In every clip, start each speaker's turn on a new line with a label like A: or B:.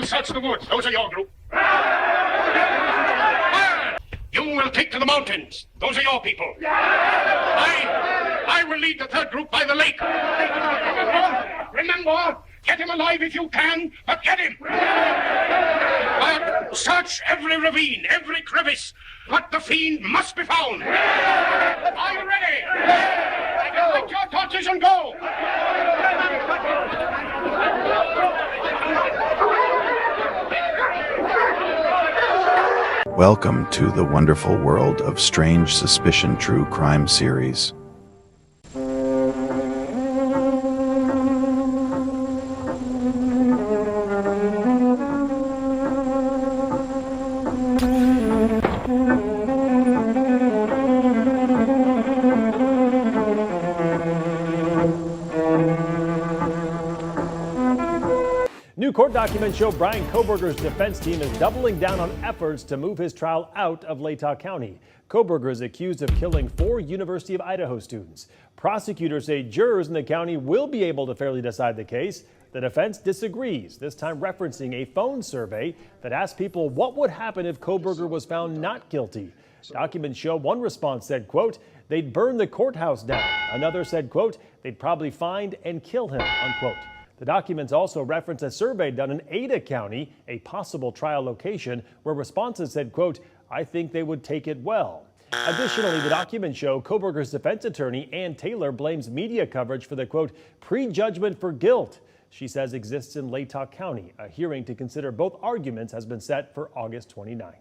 A: will search the woods. Those are your group. You will take to the mountains. Those are your people. I will lead the third group by the lake. Remember, get him alive if you can, but get him. Search every ravine, every crevice, but the fiend must be found. Are you ready? Light your torches and go.
B: Welcome to the wonderful world of Strange Suspicion True Crime series.
C: New court documents show Bryan Kohberger's defense team is doubling down on efforts to move his trial out of Latah County. Kohberger is accused of killing 4 University of Idaho students. Prosecutors say jurors in the county will be able to fairly decide the case. The defense disagrees, this time referencing a phone survey that asked people what would happen if Kohberger was found not guilty. Documents show one response said, quote, they'd burn the courthouse down. Another said, quote, they'd probably find and kill him, unquote. The documents also reference a survey done in Ada County, a possible trial location, where responses said, quote, I think they would take it well. Additionally, the documents show Kohberger's defense attorney, Ann Taylor, blames media coverage for the, quote, prejudgment for guilt she says exists in Latah County. A hearing to consider both arguments has been set for August 29th.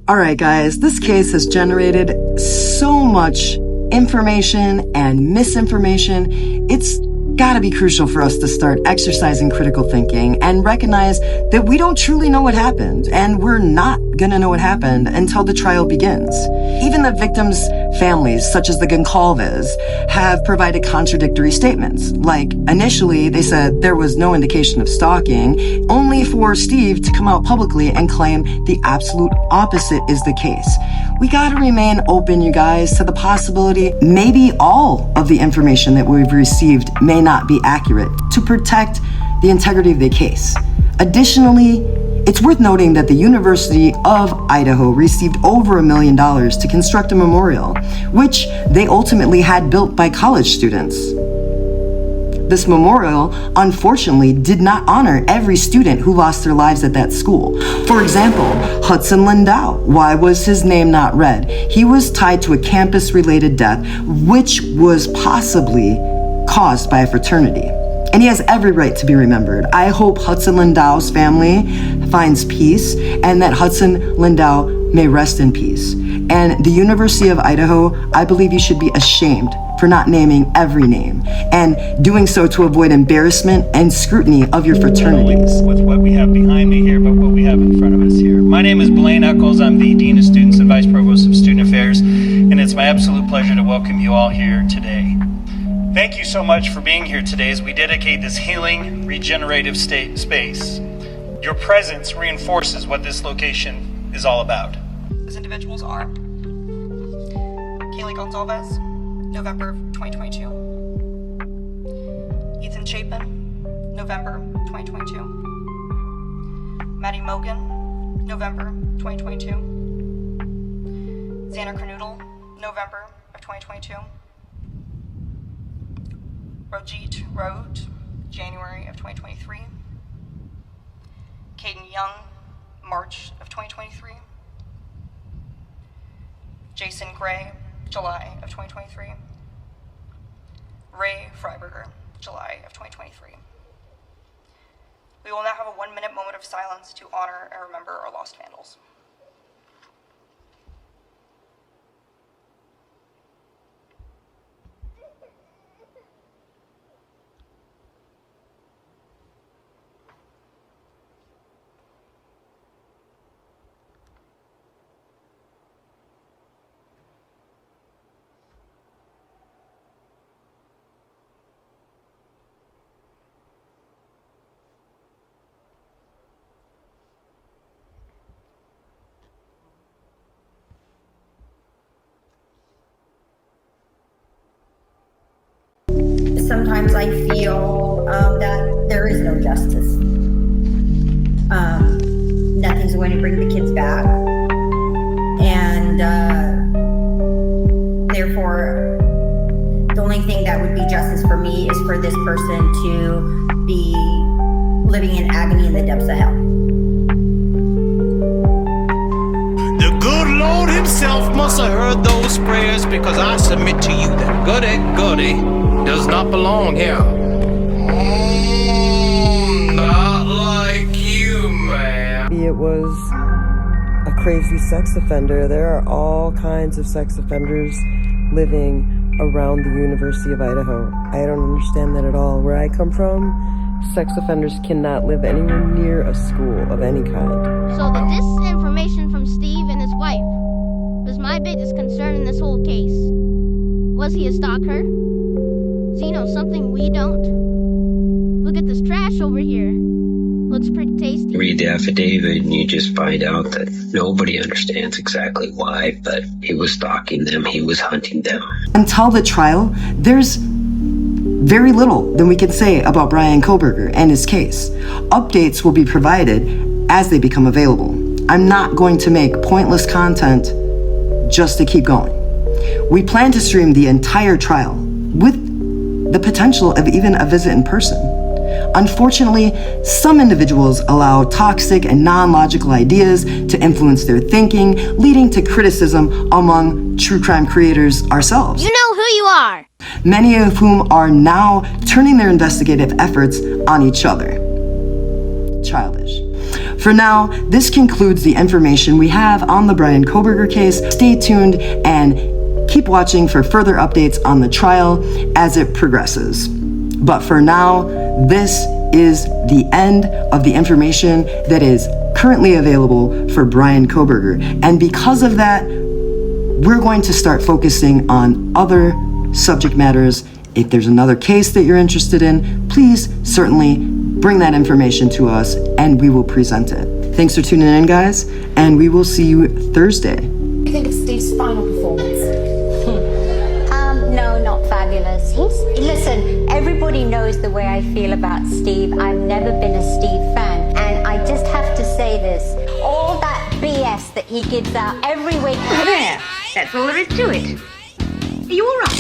D: All right, guys, this case has generated so much information and misinformation. It's got to be crucial for us to start exercising critical thinking and recognize that we don't truly know what happened, and we're not going to know what happened until the trial begins. Even the victims' families, such as the Goncalves, have provided contradictory statements. Like, initially, they said there was no indication of stalking, only for Steve to come out publicly and claim the absolute opposite is the case. We got to remain open, you guys, to the possibility maybe all of the information that we've received may not be accurate, to protect the integrity of the case. Additionally, it's worth noting that the University of Idaho received over $1 million to construct a memorial, which they ultimately had built by college students. This memorial, unfortunately, did not honor every student who lost their lives at that school. For example, Hudson Lindow. Why was his name not read? He was tied to a campus-related death, which was possibly caused by a fraternity. And he has every right to be remembered. I hope Hudson Lindow's family finds peace and that Hudson Lindow may rest in peace. And the University of Idaho, I believe you should be ashamed for not naming every name and doing so to avoid embarrassment and scrutiny of your fraternities.
E: With what we have behind me here, but what we have in front of us here. My name is Blaine Eccles. I'm the Dean of Students and Vice Provost of Student Affairs, and it's my absolute pleasure to welcome you all here today. Thank you so much for being here today as we dedicate this healing, regenerative space. Your presence reinforces what this location is all about.
F: Those individuals are Kaylee Gonzalez, November 2022. Ethan Chapin, November 2022. Maddie Mogan, November 2022. Xana Kernoodle, November of 2022. Rojit Road, January of 2023. Caden Young, March of 2023. Jason Gray, July of 2023. Ray Freiberger, July of 2023. We will now have a 1-minute moment of silence to honor and remember our lost vandals.
G: Sometimes I feel that there is no justice. Nothing's going to bring the kids back. And therefore, the only thing that would be justice for me is for this person to be living in agony in the depths of hell.
H: The good Lord himself must have heard those prayers, because I submit to you that goody does not belong here. Not like you, man.
D: It was a crazy sex offender. There are all kinds of sex offenders living around the University of Idaho. I don't understand that at all. Where I come from, sex offenders cannot live anywhere near a school of any kind.
I: So the disinformation from Steve and his wife was my biggest concern in this whole case. Was he a stalker? Does he know something we don't? Look at this trash over here. Looks pretty tasty.
J: Read the affidavit and you just find out that nobody understands exactly why, but he was stalking them, he was hunting them.
D: Until the trial, there's very little that we can say about Bryan Kohberger and his case. Updates will be provided as they become available. I'm not going to make pointless content just to keep going. We plan to stream the entire trial with the potential of even a visit in person. Unfortunately, some individuals allow toxic and non-logical ideas to influence their thinking, leading to criticism among true crime creators ourselves.
I: You know who you are!
D: Many of whom are now turning their investigative efforts on each other. Childish. For now, this concludes the information we have on the Bryan Kohberger case. Stay tuned and keep watching for further updates on the trial as it progresses. But for now, this is the end of the information that is currently available for Bryan Kohberger. And because of that, we're going to start focusing on other subject matters. If there's another case that you're interested in, please certainly bring that information to us and we will present it. Thanks for tuning in, guys, and we will see you Thursday.
K: What do you think of Steve's final performance?
L: No, not fabulous. Listen, everybody knows the way I feel about Steve. I've never been a Steve fan, and I just have to say this. All that BS that he gives out every week.
G: There, that's all there is to it. Are you all right?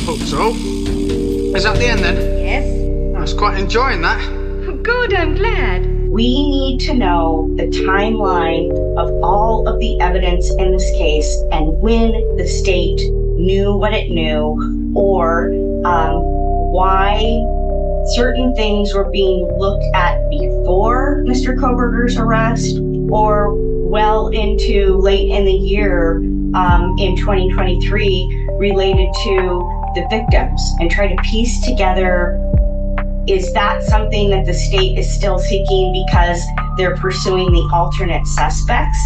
M: Hope so. Is that the end then?
G: Yes.
M: I was quite enjoying that.
G: Good, I'm glad.
N: We need to know the timeline of all of the evidence in this case and when the state knew what it knew, or why certain things were being looked at before Mr. Kohberger's arrest or well into late in the year in 2023 related to the victims, and try to piece together, is that something that the state is still seeking because they're pursuing the alternate suspects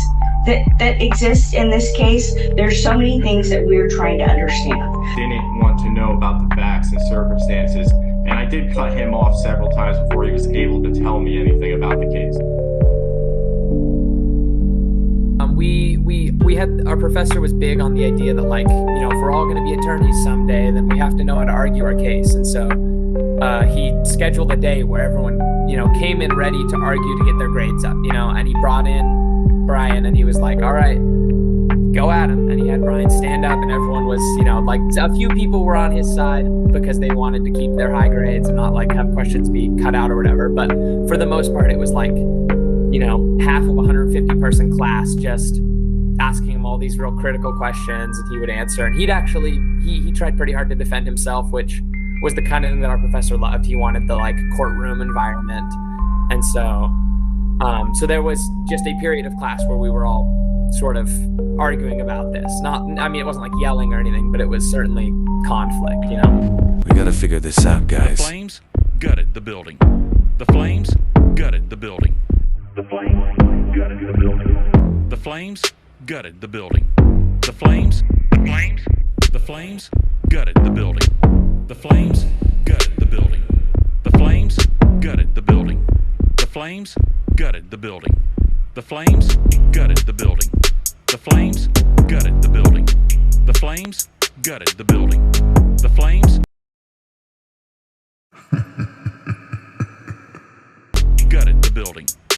N: that exist in this case? There's so many things that we're trying to understand.
O: Didn't want to know about the facts and circumstances, and I did cut him off several times before he was able to tell me anything about the case.
P: We had, our professor was big on the idea that, like, you know, if we're all going to be attorneys someday, then we have to know how to argue our case. And so he scheduled a day where everyone, you know, came in ready to argue to get their grades up, you know, and he brought in Bryan and he was like, all right, go at him. And he had Bryan stand up and everyone was, you know, like a few people were on his side because they wanted to keep their high grades and not like have questions be cut out or whatever. But for the most part, it was like, you know, half of a 150 person class just asking him all these real critical questions and he would answer. And he'd actually, he tried pretty hard to defend himself, which was the kind of thing that our professor loved. He wanted the like courtroom environment. And so there was just a period of class where we were all sort of arguing about this. Not, I mean, it wasn't like yelling or anything, but it was certainly conflict, you know?
Q: We gotta figure this out, guys.
R: The flames gutted the building. The flames gutted the building. The flames gutted the building. The flames gutted the building. The flames gutted the building. The flames gutted the building. The flames gutted the building. The flames gutted the building. The flames gutted the building. The flames gutted the building. The flames gutted the building. The flames gutted the building.